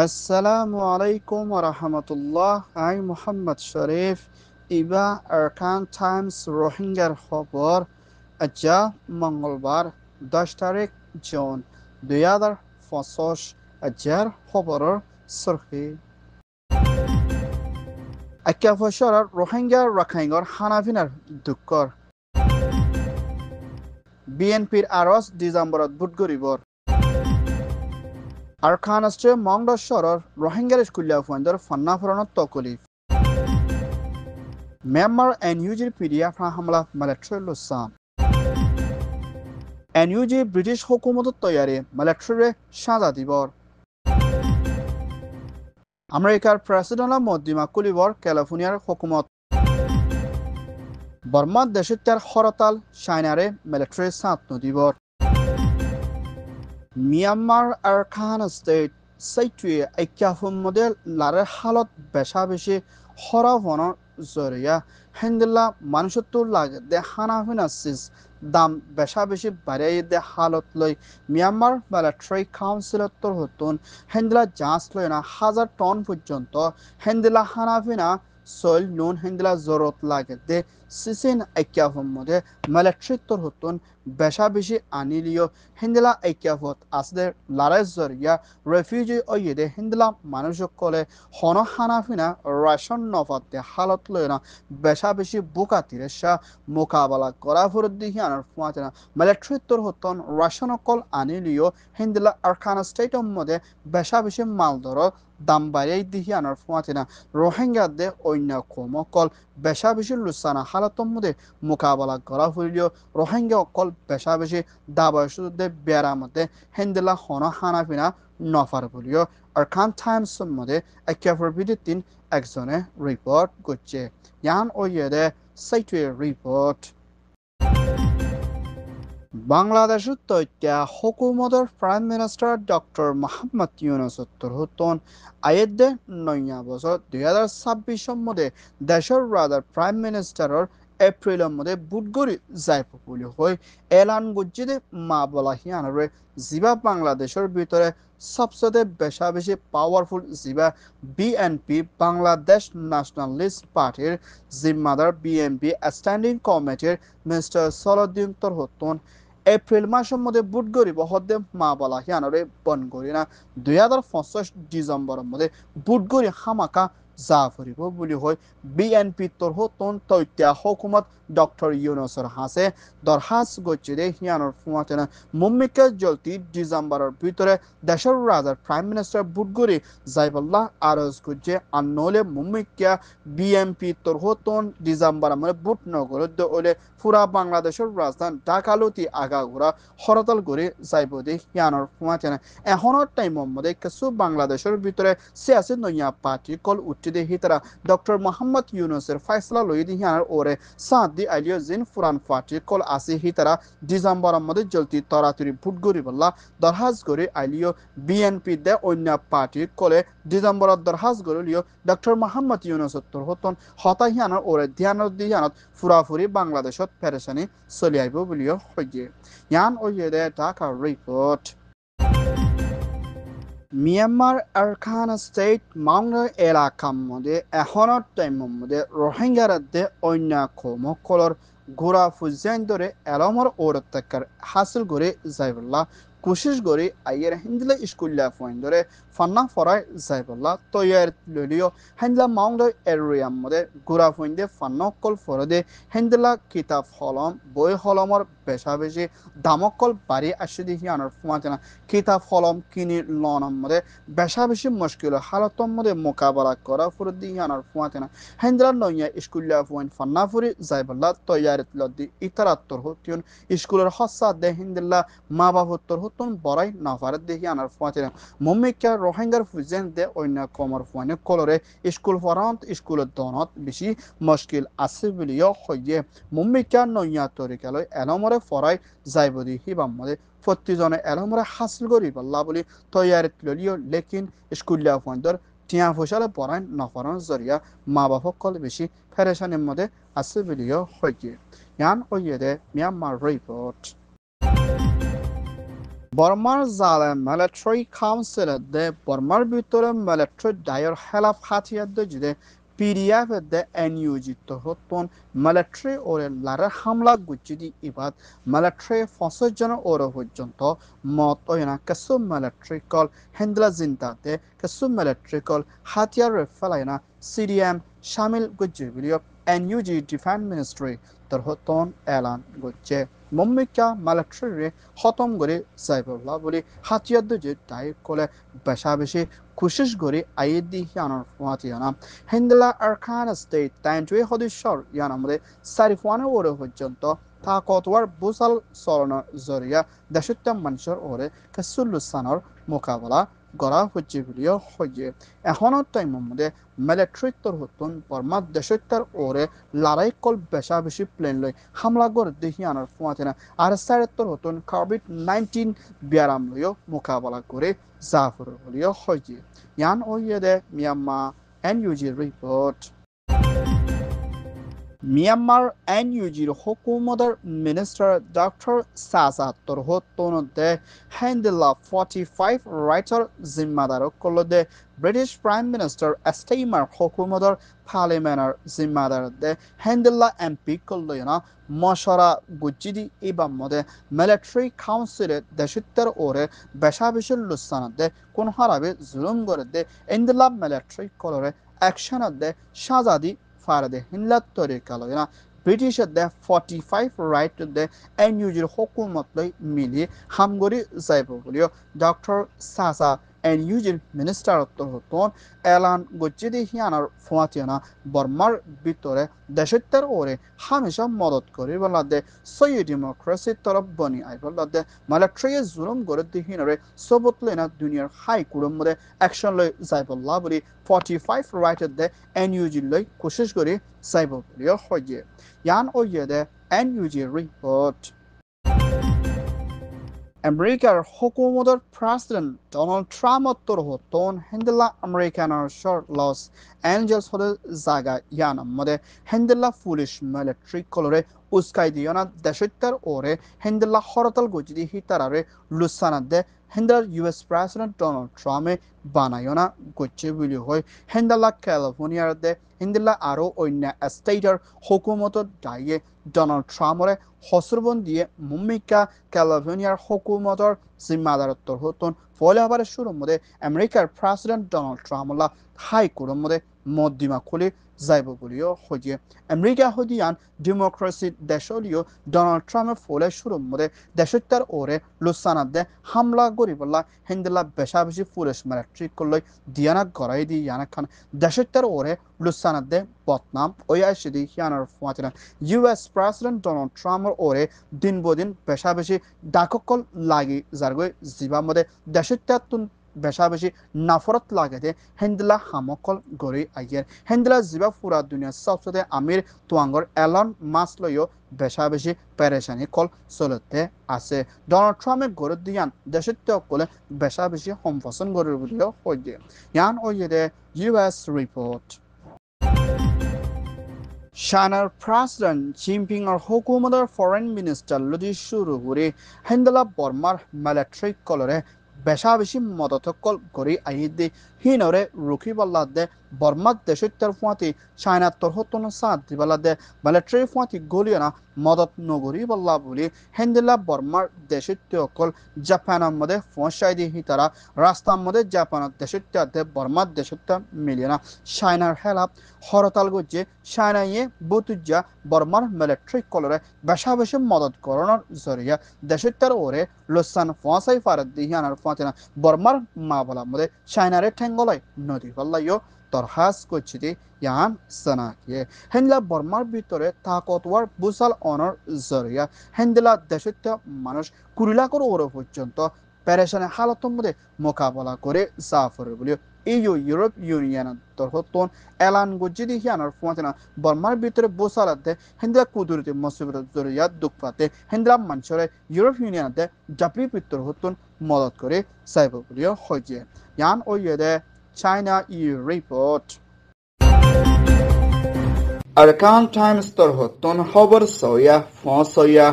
Assalamu alaikum wa rahmatullah. I Muhammad Sharif. Iba Arkan Times রোহিঙ্গার খবর আজা মঙ্গলবার 10 তারিখ জুন 2025 আজার খবরের সরখি আক্যা ফসরের রোহিঙ্গা রাখাইঙ্গর হানাফিনার দুঃখর বিএনপির আরস ডিসেম্বরত বুট গরিবর আরখান আস্ট্রে মংডশ্বরর রোহিঙ্গার স্কুলিয়া ফুয়েন্দর ফন্না ফরনত তকলিফ Myanmar NUG PDF হামলা মিলিটারি লুসান NUG ব্রিটিশ হুকুমতত তৈয়ারি মিলিটারি সাজা দিবর আমেরিকার প্রেসিডেন্ট মদ্দিমা কুলিবর ক্যালিফোর্নিয়ার হুকুমত বর্মা দেশিত্যার হরতাল চাইনারে মিলিটারি সাত Dibar Myanmar Arakan state সাইটুয়ে ঐক্যাফুম model লারের হালত বেশা বেশি হরাফনের জরিয়া হেন্দিল্লা মানুষত্বর লাগে দে হানাফিনাসিস দাম বেশা বেশি বাড়াই দে হালত লই মিয়ানমার মিলিটারি কাউন্সিলত্তর হতুন হেন্দিলা জাঁচ লই না 1000 টন পর্যন্ত হেন্দিলা হানাফিনা সইল নুন হেন্দিলা জরত লাগে দে সিসিন ঐক্যাফুম মধ্যে মিলিটারিত্তর হতুন বেশা বেশি আনিলিও হিন্দলা ঐক্যফত আসলে লারাই জরিয়া রেফিউজি ওইদে হিন্দলা মানুষ কলে হন হানাফিনা রাশন নফাতে হালত লয়না বেশা বেশি বুকা তিরেসা মোকাবেলা করা ফুরুদ্দিহিয়ানার ফুয়াতেনা মিলিটারিত্তর হতন রাশন কল আনিলিও হিন্দলা আরখানা স্টেটের মধ্যে বেশা বেশি মালদর দাম বাড়িয়ে দিহিয়ানার ফুয়াতেনা রোহিঙ্গাদে অন্য কমকল বেশা বেশি লুসানা হালতর মধ্যে মোকাবেলা করা ফুরিলিও রোহিঙ্গা অকল বেশা বেশি দাবাসুদে বেড়ামতে হেন্দিলা হন হানাফিনা নফার বলিও আরখান টাইমস মধ্যে একেবারে বিদিন একজনে রিপোর্ট করছে ইয়ান ওয়েদে সাইটুয়ে রিপোর্ট বাংলাদেশের তথ্য হুকুমতের prime minister doctor Mohammad Yunus উত্তর হতন আয়েদে নয়া বছর 2026 মধ্যে দেশের রাদার প্রাইম মিনিস্টারের এপ্রিলের মধ্যে বুটগরি যাইব বলে হয়ে এলান গুজিদে মা বলা হিয়ানরে জিবা বাংলাদেশের ভিতরে সবচেয়ে বেশা বেশি পাওয়ারফুল জিবা বিএনপি বাংলাদেশ ন্যাশনালিস্ট পার্টির জিম্মাদার বিএনপি স্ট্যান্ডিং কমিটির মিস্টার সলদ্দিন তরহতন এপ্রিল মাসের মধ্যে বুট গরিব হদ্দে মা বলা হিয়ানরে বন করি না 2025 ডিসেম্বরের মধ্যে বুট গরি হামাকা যা ফুরিব বলি হয় বিএনপি তরহতন তৈত্য হুকুমত ডক্টর ইউনুসের হাসে দরহাস গচ্ছিদে হিয়ানোর ফুয়াতেনা মুম্মিকা জলতি ডিসেম্বরের ভিতরে দেশের রাজার প্রাইম মিনিস্টার বুটগরি জাইবুল্লাহ আরজ গুজে আন্নলে মুম্মিকা বিএনপি তরহতন ডিসেম্বর মানে বুট নগর ওলে পুরা বাংলাদেশের রাজধানী ঢাকালতি আগাগোড়া হরতাল করে যাইব দে হিয়ানোর ফুয়াতেনা এখনের টাইমের মধ্যে কিছু বাংলাদেশের ভিতরে সিয়াসি নয়া পার্টি কল উঠতে দে হিতারা ডক্টর মোহাম্মদ ইউনুসের ফয়সলা লই দি হিয়ানোর ওরে সাত দি আইলিও জিন ফুরান পার্টি কল আসি হিতারা ডিসেম্বরের মধ্যে জলতি তরাতরি ভোট গরি বললা দরহাজ করে আইলিও বিএনপি দে অন্য পার্টি কলে ডিসেম্বরের দরহাজ গরিলিও ডক্টর মোহাম্মদ ইউনুস উত্তর হতন হতা হিয়ানোর ওরে ধ্যানত দি হিয়ানত ফুরাফুরি বাংলাদেশত পেরেশানি চলি আইব বলিও হইয়ে ইয়ান ওইয়ে দে Dhaka report Myanmar Arakan state মাউন্ট এলাকার মধ্যে এখনের টাইমের মধ্যে রোহিঙ্গারাদের অন্য কমকলর ঘোরা ফুজাইন ধরে এলমর ওরত্তাকার হাসিল করে যাইবল্লা কোশিশ করে আইয়ের হিন্দলা স্কুল্লা ফোন ধরে ফান্না ফরাই যাইবল্লা তৈয়ার ললিও হিন্দলা মাউন্ট এরিয়ার মধ্যে ঘোরা ফোন দিয়ে ফান্নকল ফরদে হিন্দলা কিতাব হলম বই হলমর বেশা বেশি দামকল বাড়ি আসে দেখি আনার ফুমাতে কিতাব হলম কিনি লনের মধ্যে বেশা বেশি মুশকিল হালতর মধ্যে মোকাবেলা করা ফুরত দিয়ে আনার ফুমাতে না হিন্দলা নইয়া স্কুল্লা ফোন ফান্না ফুরি যাইবল্লা তৈয়ার লদি ইতারাত্তর হতিন স্কুলের হসা দে হিন্দলা মা বাবত্তর হতুন বড়াই নাফারত দেখি আনার ফুয়াতে মুম্মিকা রোহিঙ্গার ফুজেন দে অন্য কমর ফুয়ানে কলরে স্কুল ফরান্ত স্কুলের দনত বেশি মুশকিল আছে বলিও হইয়ে মুম্মিকা নইয়া তরিকালৈ এলমরে ফরাই যাইব দি হিবাম মধ্যে প্রতিজনে এলমরে হাসিল করি পাল্লা বলি তৈয়ারিত ললিও লেকিন স্কুলিয়া ফুয়ানদের টিয়া ফসলে পড়াই নফরান জরিয়া মা বাপকল বেশি ফেরেশানির মধ্যে আছে বলিও হইয়ে ইয়ান ওইয়ে দে মিয়ানমার রিপোর্ট বর্মার জালে মিলিটারি কাউন্সিল দে বর্মার ভিতরে মিলিটারি ডায়র হেলাফ হাতিয়ার দে পিডিএফ দে এনইউজি তো হতন মিলিটারি ওরে লারে হামলা গুজি ইবাদ মিলিটারি ৫০ জন ওরে পর্যন্ত মত ওয়না কেসু মিলিটারি কল হেন্ডলা জিন্তাতে কেসু মিলিটারি কল হাতিয়ার ফেলাইনা সিডিএম শামিল গুজি বিলিয় এনইউজি ডিফেন্স মিনিস্ট্রি তোর হতন এলান গুজে মম্মিকা মিলিটারি খতম করে যাইবলা বলে হাতিয়ার যে তাই কলে বেশা বেশি কোশিশ করে আইদি ইয়ানোর ফুয়াতিয়ানা হিন্দলা আরখান স্টেট তাইনটুয়ে সদস্যর ইয়ানামরে সারিফওয়ানা ওরে পর্যন্ত তাকতওয়ার বুসাল চলনের জরিয়া দেশত্যাম মানুষের ওরে কেসুল্লুসানোর মোকাবেলা গড়া হচ্ছে বুলিও হয়ে এখনো টাইমের মধ্যে মিলিটারিত্বর হতুন বর্মার দেশত্যার ওরে লড়াই কল বেশা বেশি প্লেন লই হামলা করে দেখি আনার ফুয়াতেনা আর সাইরেত্তর হতুন কোভিড-19 বিয়ারাম লইও মোকাবেলা করে জাফর বলিও হয়ে ইয়ান ওয়ে দে মিয়ানমার এনইউজি রিপোর্ট মিয়ানমার এনইউজির হুকুমতের মিনিস্টার ডক্টর সাসা তরহতনতে হ্যান্ডেলা 45 রাইটার জিম্মাদার কলদে ব্রিটিশ প্রাইম মিনিস্টার এস্টেইমার হুকুমতের পার্লিমেন্টার জিম্মাদার দে হ্যান্ডেলা এমপি কলয়না মশরা গুজিদি ইবাম মদে মিলিটারি কাউন্সিলে দেশিত্বের ওরে বেশা বেশি লুসানাদে কোন হারাবে জুলুম করে দে ইন্দিলা মিলিটারি কলরে অ্যাকশন দে সাজাদি farade hinlat tariqalarına British'de 45 right de NUG'র hukumatla mili hamgori যাইব বলিও ডক্টর সাসা NUG'র মিনিস্টার হতন এলান গজ্জিদি হিয়ানার ফুয়াতিয়ানা বর্মার ভিতরে দেশত্বের ওরে হামেশা মদত করি বলাদে সই ডেমোক্রেসির তরফ বনি আই বলাদে মিলিটারি জুলুম করে দিহিনরে সবতলেনা দুনিয়ার হাই কুড়ম মধ্যে অ্যাকশন লই যাইবল্লা বলি 45 রাইট দে NUG লই কোশিশ করি যাইব বলিও হয়ে ইয়ান ওয়ে দে NUG রিপোর্ট আমেরিকার হুকুমতের প্রেসিডেন্ট ডোনাল্ড ট্রাম্পর হতন হেন্ডেলা আমেরিকানার শর্ট লস অ্যাঞ্জেলস হলে জায়গা ইয়ানাম মধ্যে হেন্ডেলা পুলিশ মিলিটারি কলরে উস্কাই দিয়না দেশত্যার ওরে হেন্ডেলা হরতাল গজিদি হিতারারে লুসানা দে হেন্ডেলার US প্রেসিডেন্ট ডোনাল্ড ট্রাম্পে বানায়না গচ্ছে বলি হয় হেন্ডেলা ক্যালিফোর্নিয়ার দে হেন্ডেলা আরও অন্য স্টেটের হুকুমতর দায়ে ডোনাল্ড ট্রাম্পরে হসরবন দিয়ে মুম্মিকা ক্যালিফোর্নিয়ার হুকুমতর জিম্মাদারত্বর হতন ফলে আবার শুরুর মধ্যে আমেরিকার প্রেসিডেন্ট ডোনাল্ড ট্রাম্পলা হাই কোর্টের মধ্যে মধ্যমা খুলে যাইব বলিও হয়ে আমেরিকা হদিয়ান ডেমোক্রেসি দেশলীয় ডোনাল্ড ট্রাম্পের ফলে শুরুর মধ্যে দেশত্যার ওরে লুসানাদে হামলা করিবলা হেন্দেলা বেশা বেশি পুলিশ মিলিটারি করলই দিয়ানা গড়াই দি ইয়ানা খান দেশত্যার ওরে লুসানাদে বদনাম ওই আসিদি হিয়ানার ফুয়াতিনা US প্রেসিডেন্ট ডোনাল্ড ট্রাম্পের ওরে দিন বদিন বেশা বেশি ডাককল লাগি যারগই জিবা মধ্যে দেশত্যার বেশা বেশি নাফরত লাগে হেন্দিলা হামকল গড়ি আইয়ের হেন্দিলা জিবা পুরা দুনিয়া সবচেয়ে আমির তুয়াঙ্গর এলন মাস্ক লইও বেশা বেশি পেরেশানি কল চলতে আছে ডোনাল্ড ট্রাম্পে গড়ে দিয়ান দেশত্য কলে বেশা বেশি সম্পসন গড়ে বলিও হয়ে ইয়ান ওই দে US রিপোর্ট চাইনার প্রেসিডেন্ট জিনপিংয়ের হুকুমতের ফরেন মিনিস্টার লদি শুরু করে হেন্দেলা বর্মার মিলিটারি কলরে বেশা বেশি মদত কল করে আইদে হিনরে রুখি বল্লাদে বর্মার দেশত্বের ফুয়াতি চাইনার তরহতন সাথ দিবালাদে মিলিটারি ফুয়াতি গলিয়না মদত নগরী বল্লা বলি হেন্দিলা বর্মার দেশত্ব কল জাপানের মধ্যে ফসাই দি হিতারা রাস্তার মধ্যে জাপানের দেশত্বে বর্মার দেশত্ব মিলিয়না চাইনার হেলাপ হরতাল গজ্জে চাইনাইয়ে বুতুজা বর্মার মিলিটারি কলরে বেশা বেশি মদত করানোর জরিয়া দেশত্বের ওরে লোসান ফসাই ফারত দিহিয়ানার ফুয়াতিনা বর্মার মা বলার মধ্যে চাইনারে ঠেঙ্গলাই নদী বল্লাইও তরহাস করছি ইয়ান সানাকিয়ে হেন্দিলা বর্মার ভিতরে তাকতওয়ার বুসাল অনর জরিয়া হেন্দিলা দেশত্ব মানুষ 20 লাখের ওর পর্যন্ত পেরেশানি হালতের মধ্যে মোকাবেলা করে জাফর বলিও ইউরোপ ইউনিয়নের তরহতন এলান গজ্জিদি হিয়ানার ফুয়াতিনা বর্মার ভিতরে বুসালাতে হেন্দিলা কুদুরিতে মুসিবত জরিয়া দুঃখ পাতে হেন্দিলা মানুষরে ইউরোপ ইউনিয়নতে জাপরি পিত্তর হতন মদত করে সাইব বলিও হয়ে ইয়ান ওই দে China report Arkan Times torhotton খবর সয়া ফসয়া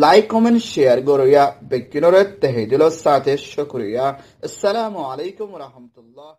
লাইক কমেন্ট শেয়ার গরয়া বেকিনরে তেহেদিল সাথে শুকরিয়া। আসসালামু আলাইকুম রহমতুল্লাহ।